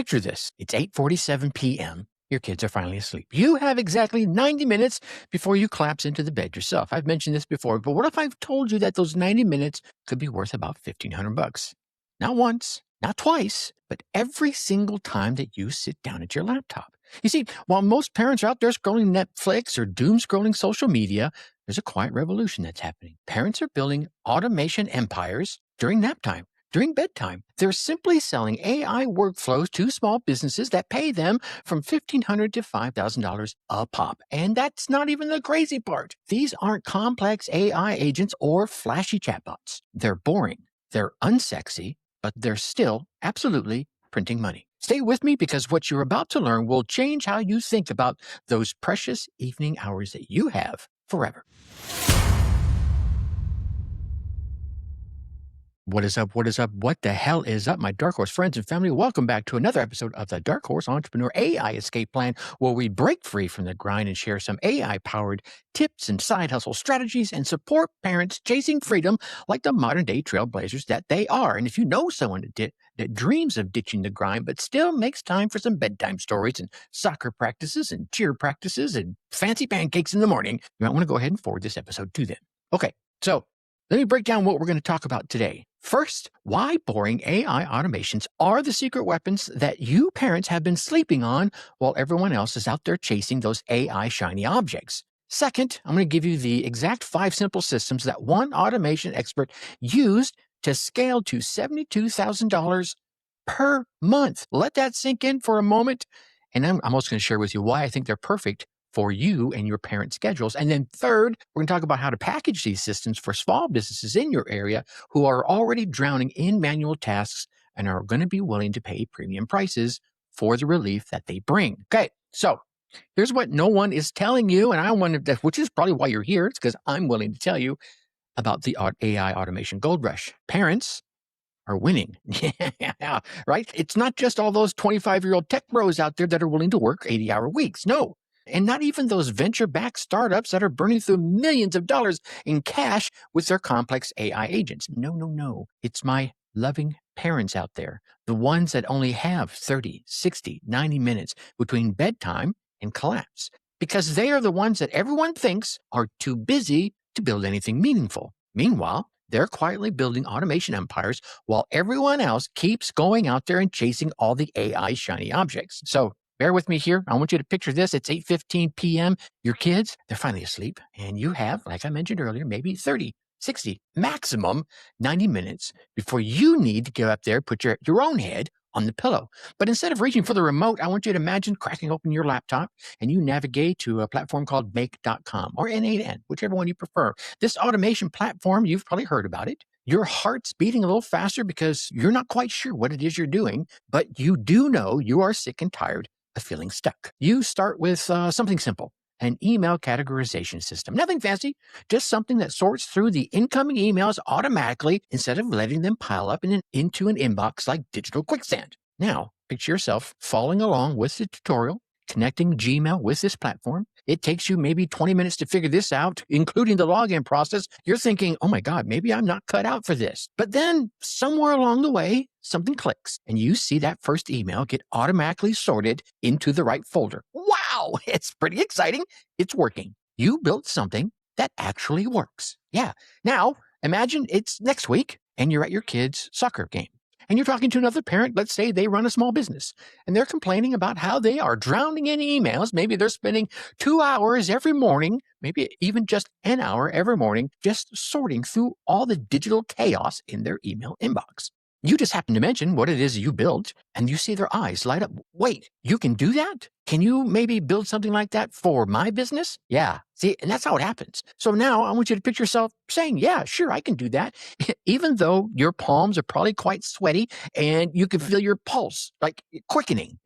Picture this. It's 8:47 p.m. Your kids are finally asleep. You have exactly 90 minutes before you collapse into the bed yourself. I've mentioned this before, but what if I've told you that those 90 minutes could be worth about $1,500? Not once, not twice, but every single time that you sit down at your laptop. You see, while most parents are out there scrolling Netflix or doom scrolling social media, there's a quiet revolution that's happening. Parents are building automation empires during nap time, during bedtime. They're simply selling AI workflows to small businesses that pay them from $1,500 to $5,000 a pop. And that's not even the crazy part. These aren't complex AI agents or flashy chatbots. They're boring, they're unsexy, but they're still absolutely printing money. Stay with me because what you're about to learn will change how you think about those precious evening hours that you have forever. What is up? What is up? What the hell is up, my Dark Horse friends and family? Welcome back to another episode of the Dark Horse Entrepreneur AI Escape Plan, where we break free from the grind and share some AI-powered tips and side hustle strategies and support parents chasing freedom like the modern-day trailblazers that they are. And if you know someone that dreams of ditching the grind but still makes time for some bedtime stories and soccer practices and cheer practices and fancy pancakes in the morning, you might want to go ahead and forward this episode to them. Okay, so let me break down what we're going to talk about today. First, why boring AI automations are the secret weapons that you parents have been sleeping on while everyone else is out there chasing those AI shiny objects. Second, I'm going to give you the exact 5 simple systems that one automation expert used to scale to $72,000 per month. Let that sink in for a moment. And I'm also going to share with you why I think they're perfect for you and your parent schedules. And then third, we're going to talk about how to package these systems for small businesses in your area who are already drowning in manual tasks and are going to be willing to pay premium prices for the relief that they bring. Okay, so here's what no one is telling you, and I want to, which is probably why you're here. It's because I'm willing to tell you about the AI automation gold rush. Parents are winning. Yeah, right? It's not just all those 25-year-old tech bros out there that are willing to work 80-hour weeks. No. And not even those venture-backed startups that are burning through millions of dollars in cash with their complex AI agents. No. It's my loving parents out there, the ones that only have 30, 60, 90 minutes between bedtime and collapse, because they are the ones that everyone thinks are too busy to build anything meaningful. Meanwhile, they're quietly building automation empires while everyone else keeps going out there and chasing all the AI shiny objects. So bear with me here. I want you to picture this. It's 8:15 p.m. Your kids, they're finally asleep. And you have, like I mentioned earlier, maybe 30, 60, maximum 90 minutes before you need to get up there, put your own head on the pillow. But instead of reaching for the remote, I want you to imagine cracking open your laptop and you navigate to a platform called Make.com or N8N, whichever one you prefer. This automation platform, you've probably heard about it. Your heart's beating a little faster because you're not quite sure what it is you're doing, but you do know you are sick and tired of feeling stuck. You start with something simple, an email categorization system. Nothing fancy, just something that sorts through the incoming emails automatically instead of letting them pile up into an inbox like digital quicksand. Now, picture yourself following along with the tutorial, connecting Gmail with this platform. It takes you maybe 20 minutes to figure this out, including the login process. You're thinking, oh my God, maybe I'm not cut out for this. But then somewhere along the way, something clicks and you see that first email get automatically sorted into the right folder. Wow, it's pretty exciting. It's working. You built something that actually works. Yeah. Now, imagine it's next week and you're at your kid's soccer game. And you're talking to another parent, let's say they run a small business, and they're complaining about how they are drowning in emails. Maybe they're spending 2 hours every morning, maybe even just an hour every morning, just sorting through all the digital chaos in their email inbox. You just happen to mention what it is you built, and you see their eyes light up. Wait, you can do that? Can you maybe build something like that for my business? Yeah. See, and that's how it happens. So now I want you to picture yourself saying, yeah, sure, I can do that. Even though your palms are probably quite sweaty and you can feel your pulse like quickening.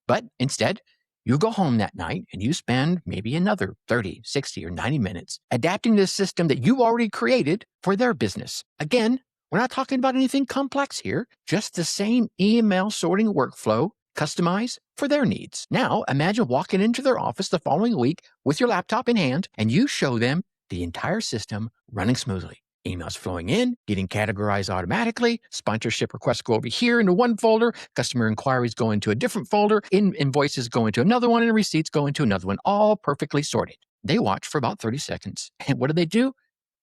But instead, you go home that night and you spend maybe another 30, 60, or 90 minutes adapting this system that you already created for their business. Again, we're not talking about anything complex here, just the same email sorting workflow customized for their needs. Now, imagine walking into their office the following week with your laptop in hand and you show them the entire system running smoothly. Emails flowing in, getting categorized automatically. Sponsorship requests go over here into one folder. Customer inquiries go into a different folder. Invoices go into another one, and receipts go into another one, all perfectly sorted. They watch for about 30 seconds. And what do?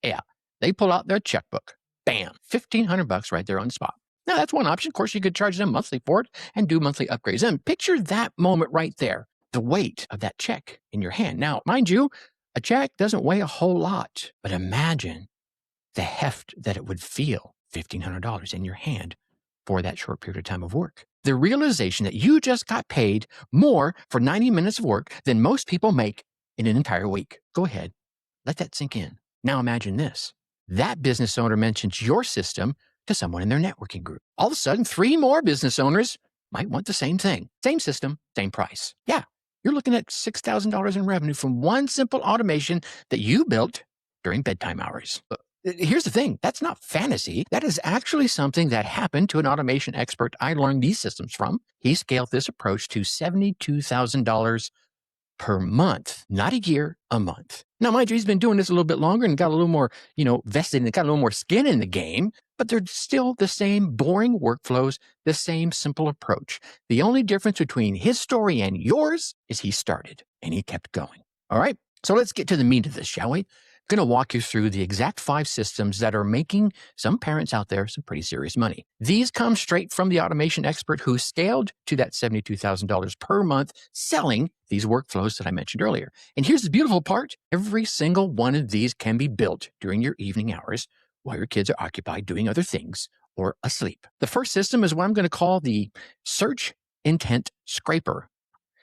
Yeah, they pull out their checkbook. Bam, $1,500 right there on the spot. Now, that's one option. Of course, you could charge them monthly for it and do monthly upgrades. And picture that moment right there, the weight of that check in your hand. Now, mind you, a check doesn't weigh a whole lot, but imagine the heft that it would feel, $1,500 in your hand for that short period of time of work. The realization that you just got paid more for 90 minutes of work than most people make in an entire week. Go ahead, let that sink in. Now imagine this. That business owner mentions your system to someone in their networking group. All of a sudden, 3 more business owners might want the same thing. Same system, same price. Yeah, you're looking at $6,000 in revenue from one simple automation that you built during bedtime hours. Here's the thing. That's not fantasy. That is actually something that happened to an automation expert I learned these systems from. He scaled this approach to $72,000 per month, not a year, a month. Now, mind you, he's been doing this a little bit longer and got a little more, vested and got a little more skin in the game, but they're still the same boring workflows, the same simple approach. The only difference between his story and yours is he started and he kept going. All right. So let's get to the meat of this, shall we? I'm going to walk you through the exact 5 systems that are making some parents out there some pretty serious money. These come straight from the automation expert who scaled to that $72,000 per month selling these workflows that I mentioned earlier. And here's the beautiful part. Every single one of these can be built during your evening hours while your kids are occupied doing other things or asleep. The first system is what I'm going to call the Search Intent Scraper.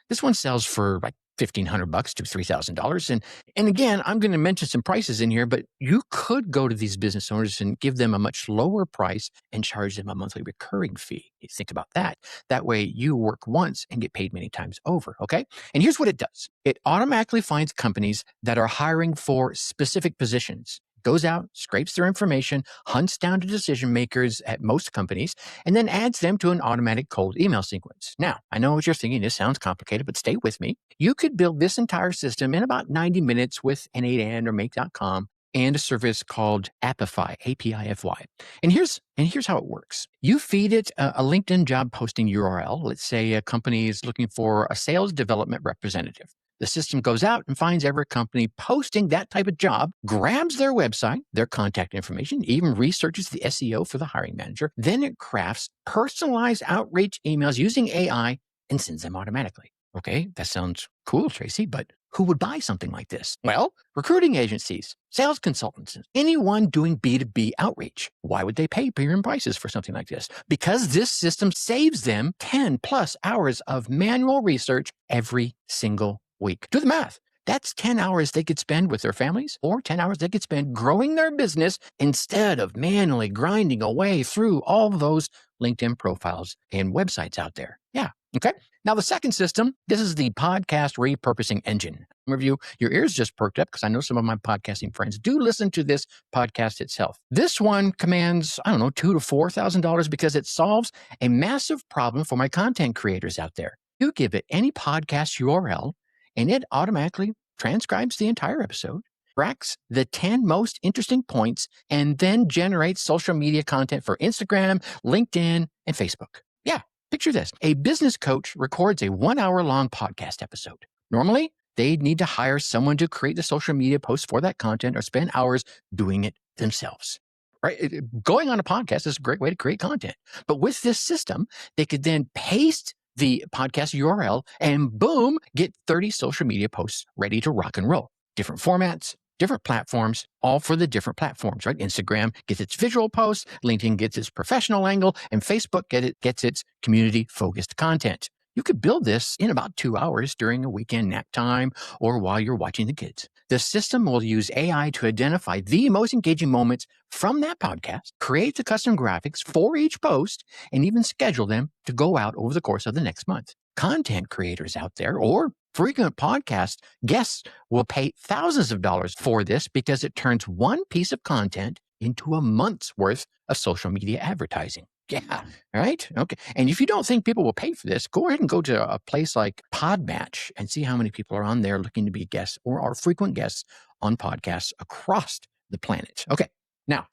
This one sells for like $1,500 to $3,000. And again, I'm going to mention some prices in here, but you could go to these business owners and give them a much lower price and charge them a monthly recurring fee. You think about that. That way you work once and get paid many times over. Okay. And here's what it does. It automatically finds companies that are hiring for specific positions. Goes out, scrapes their information, hunts down to decision makers at most companies, and then adds them to an automatic cold email sequence. Now, I know what you're thinking. This sounds complicated, but stay with me. You could build this entire system in about 90 minutes with N8N or Make.com and a service called Apify, A-P-I-F-Y. And here's how it works. You feed it a LinkedIn job posting URL. Let's say a company is looking for a sales development representative. The system goes out and finds every company posting that type of job, grabs their website, their contact information, even researches the SEO for the hiring manager. Then it crafts personalized outreach emails using AI and sends them automatically. Okay, that sounds cool, Tracy, but who would buy something like this? Well, recruiting agencies, sales consultants, anyone doing B2B outreach. Why would they pay premium prices for something like this? Because this system saves them 10 plus hours of manual research every single week. Do the math. That's 10 hours they could spend with their families or 10 hours they could spend growing their business instead of manually grinding away through all those LinkedIn profiles and websites out there. Yeah. Okay. Now, the second system, this is the podcast repurposing engine. Review, your ears just perked up because I know some of my podcasting friends do listen to this podcast itself. This one commands, $2,000 to $4,000 because it solves a massive problem for my content creators out there. You give it any podcast URL, and it automatically transcribes the entire episode, tracks the 10 most interesting points, and then generates social media content for Instagram, LinkedIn, and Facebook. Yeah, picture this. A business coach records a 1-hour-long podcast episode. Normally, they'd need to hire someone to create the social media post for that content or spend hours doing it themselves. Right? Going on a podcast is a great way to create content. But with this system, they could then paste the podcast URL and boom, get 30 social media posts ready to rock and roll. Different formats, different platforms, all for the different platforms, right? Instagram gets its visual posts, LinkedIn gets its professional angle, and Facebook gets its community-focused content. You could build this in about 2 hours during a weekend nap time or while you're watching the kids. The system will use AI to identify the most engaging moments from that podcast, create the custom graphics for each post, and even schedule them to go out over the course of the next month. Content creators out there or frequent podcast guests will pay thousands of dollars for this because it turns one piece of content into a month's worth of social media advertising. Yeah, right? Okay. And if you don't think people will pay for this, go ahead and go to a place like Podmatch and see how many people are on there looking to be guests or are frequent guests on podcasts across the planet. Okay. Now,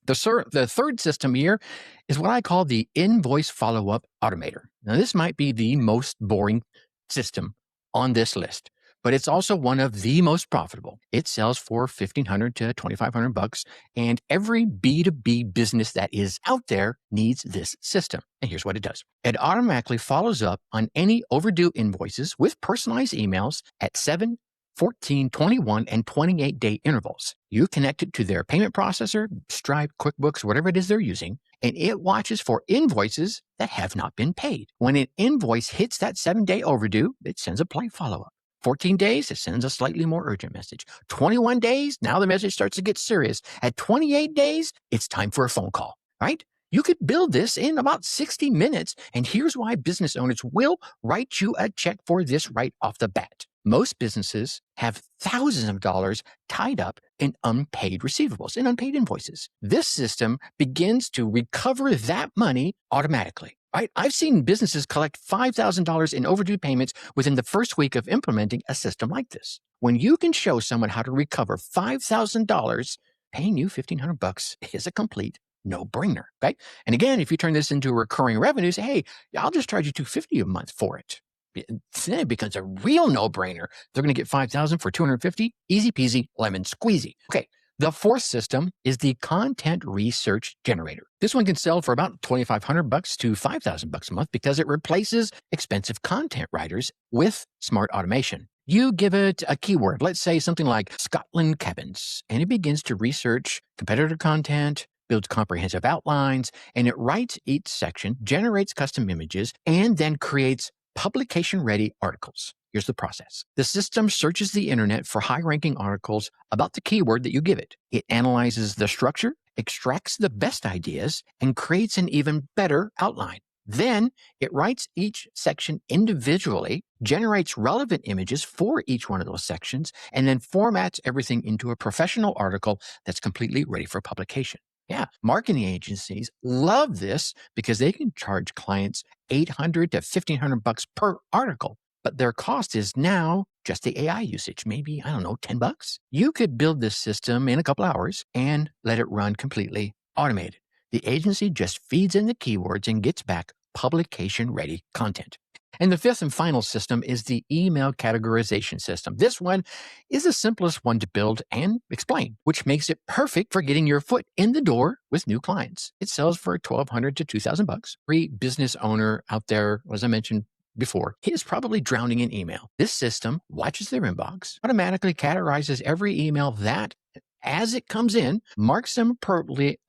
The third system here is what I call the invoice follow-up automator. Now, this might be the most boring system on this list, but it's also one of the most profitable. It sells for $1,500 to $2,500, and every B2B business that is out there needs this system. And here's what it does. It automatically follows up on any overdue invoices with personalized emails at 7, 14, 21, and 28-day intervals. You connect it to their payment processor, Stripe, QuickBooks, whatever it is they're using, and it watches for invoices that have not been paid. When an invoice hits that 7-day overdue, it sends a polite follow-up. 14 days, it sends a slightly more urgent message. 21 days, now the message starts to get serious. At 28 days, it's time for a phone call, right? You could build this in about 60 minutes, and here's why business owners will write you a check for this right off the bat. Most businesses have thousands of dollars tied up in unpaid receivables, in unpaid invoices. This system begins to recover that money automatically. Right? I've seen businesses collect $5,000 in overdue payments within the first week of implementing a system like this. When you can show someone how to recover $5,000, paying you $1,500 is a complete no-brainer. Okay? And again, if you turn this into recurring revenue, say, hey, I'll just charge you $250 a month for it. Then it becomes a real no-brainer. They're going to get $5,000 for $250, easy peasy, lemon squeezy. Okay. The fourth system is the content research generator. This one can sell for about $2,500 to $5,000 a month because it replaces expensive content writers with smart automation. You give it a keyword, let's say something like Scotland cabins, and it begins to research competitor content, builds comprehensive outlines, and it writes each section, generates custom images, and then creates publication-ready articles. Here's the process. The system searches the internet for high-ranking articles about the keyword that you give it. It analyzes the structure, extracts the best ideas, and creates an even better outline. Then it writes each section individually, generates relevant images for each one of those sections, and then formats everything into a professional article that's completely ready for publication. Yeah, marketing agencies love this because they can charge clients $800 to $1,500 per article. But their cost is now just the AI usage, maybe, I don't know, $10. You could build this system in a couple hours and let it run completely automated. The agency just feeds in the keywords and gets back publication-ready content. And the fifth and final system is the email categorization system. This one is the simplest one to build and explain, which makes it perfect for getting your foot in the door with new clients. It sells for $1,200 to $2,000. Every business owner out there, as I mentioned before, he is probably drowning in email. This system watches their inbox, automatically categorizes every email that, as it comes in, marks them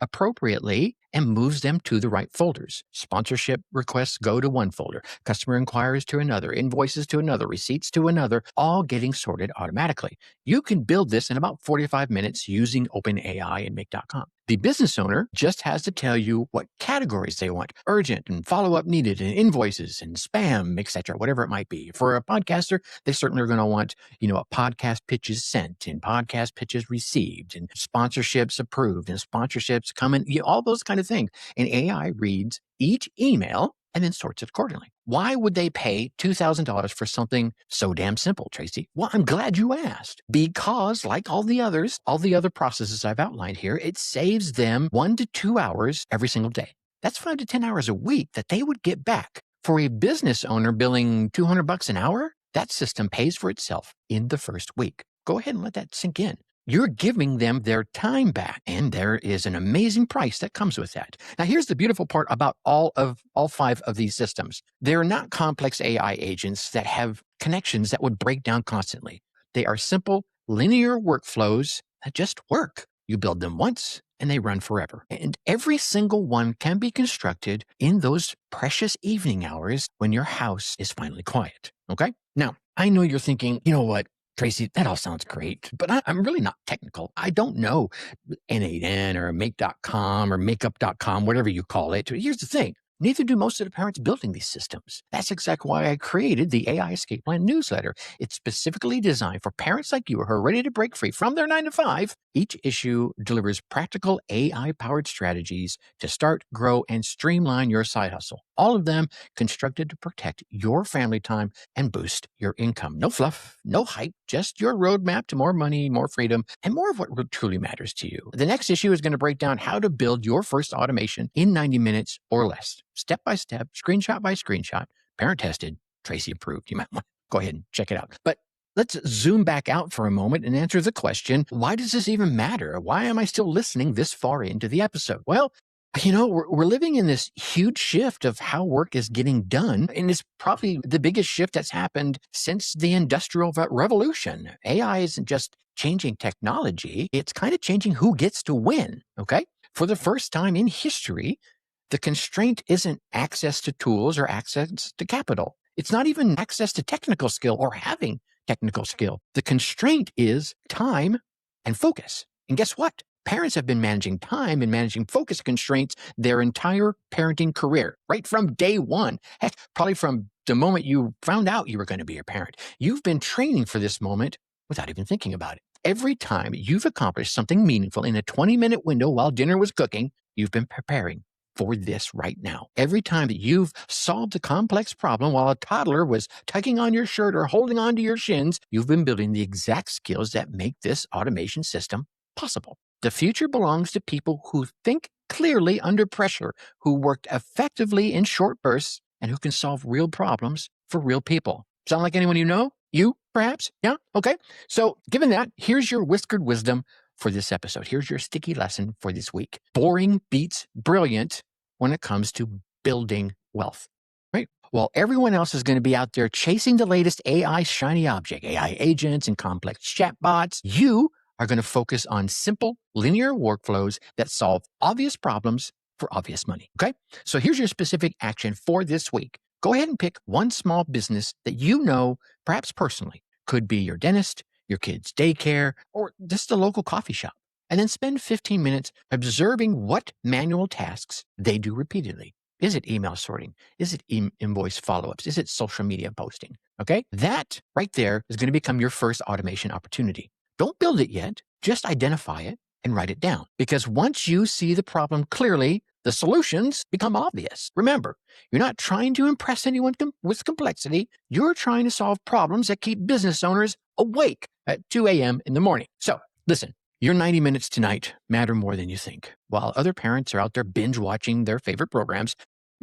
appropriately, and moves them to the right folders. Sponsorship requests go to one folder, customer inquiries to another, invoices to another, receipts to another, all getting sorted automatically. You can build this in about 45 minutes using OpenAI and Make.com. The business owner just has to tell you what categories they want, urgent and follow-up needed, and invoices and spam, etc., whatever it might be. For a podcaster, they certainly are going to want, a podcast pitches sent and podcast pitches received and sponsorships approved and sponsorships coming, all those kind of things. And AI reads each email and then sorts it accordingly. Why would they pay $2,000 for something so damn simple, Tracy? Well, I'm glad you asked. Because like all the other processes I've outlined here, it saves them 1 to 2 hours every single day. That's 5 to 10 hours a week that they would get back. For a business owner billing $200 an hour, that system pays for itself in the first week. Go ahead and let that sink in. You're giving them their time back, and there is an amazing price that comes with that. Now, here's the beautiful part about all 5 of these systems. They're not complex AI agents that have connections that would break down constantly. They are simple, linear workflows that just work. You build them once, and they run forever. And every single one can be constructed in those precious evening hours when your house is finally quiet. Okay? Now, I know you're thinking, you know what? Tracy, that all sounds great, but I'm really not technical. I don't know N8N or Make.com or Makeup.com, whatever you call it. Here's the thing. Neither do most of the parents building these systems. That's exactly why I created the AI Escape Plan newsletter. It's specifically designed for parents like you who are ready to break free from their 9 to 5 Each issue delivers practical AI-powered strategies to start, grow, and streamline your side hustle. All of them constructed to protect your family time and boost your income. No fluff, no hype, just your roadmap to more money, more freedom, and more of what truly matters to you. The next issue is going to break down how to build your first automation in 90 minutes or less, step by step, screenshot by screenshot, parent tested, Tracy approved. You might want to go ahead and check it out. But let's zoom back out for a moment and answer the question, why does this even matter? Why am I still listening this far into the episode? Well, we're living in this huge shift of how work is getting done, and it's probably the biggest shift that's happened since the Industrial Revolution. AI isn't just changing technology, it's kind of changing who gets to win, okay? For the first time in history, the constraint isn't access to tools or access to capital. It's not even access to technical skill or having technical skill. The constraint is time and focus. And guess what? Parents have been managing time and managing focus constraints their entire parenting career, right from day one. Heck, probably from the moment you found out you were going to be a parent. You've been training for this moment without even thinking about it. Every time you've accomplished something meaningful in a 20-minute window while dinner was cooking, you've been preparing for this right now. Every time that you've solved a complex problem while a toddler was tugging on your shirt or holding onto your shins, you've been building the exact skills that make this automation system possible. The future belongs to people who think clearly under pressure, who worked effectively in short bursts, and who can solve real problems for real people. Sound like anyone you know? You, perhaps? Yeah? Okay. So given that, here's your whiskered wisdom for this episode. Here's your sticky lesson for this week. Boring beats brilliant when it comes to building wealth, right? While everyone else is going to be out there chasing the latest AI shiny object, AI agents and complex chatbots, you are going to focus on simple, linear workflows that solve obvious problems for obvious money, okay? So here's your specific action for this week. Go ahead and pick one small business that you know, perhaps personally. Could be your dentist, your kid's daycare, or just a local coffee shop. And then spend 15 minutes observing what manual tasks they do repeatedly. Is it email sorting? Is it invoice follow-ups? Is it social media posting? Okay? That right there is going to become your first automation opportunity. Don't build it yet. Just identify it and write it down. Because once you see the problem clearly, the solutions become obvious. Remember, you're not trying to impress anyone with complexity. You're trying to solve problems that keep business owners awake at 2 a.m. in the morning. So listen, your 90 minutes tonight matter more than you think. While other parents are out there binge watching their favorite programs,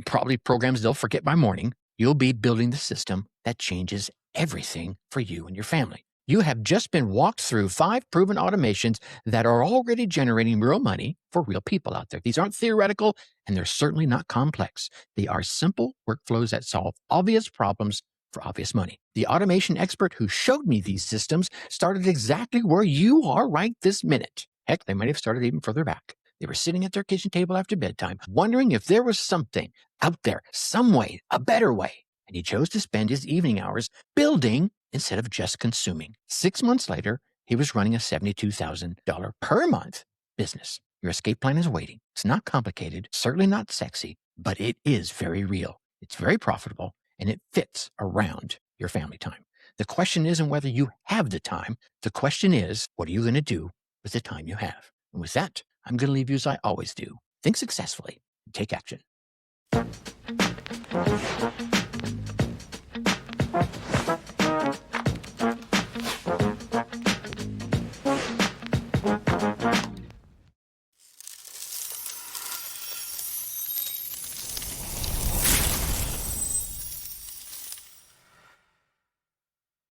probably programs they'll forget by morning, you'll be building the system that changes everything for you and your family. You have just been walked through 5 proven automations that are already generating real money for real people out there. These aren't theoretical, and they're certainly not complex. They are simple workflows that solve obvious problems for obvious money. The automation expert who showed me these systems started exactly where you are right this minute. Heck, they might have started even further back. They were sitting at their kitchen table after bedtime, wondering if there was something out there, some way, a better way. And he chose to spend his evening hours building instead of just consuming. 6 months later, he was running a $72,000 per month business. Your escape plan is waiting. It's not complicated, certainly not sexy, but it is very real. It's very profitable, and it fits around your family time. The question isn't whether you have the time. The question is, what are you going to do with the time you have? And with that, I'm going to leave you as I always do. Think successfully and take action.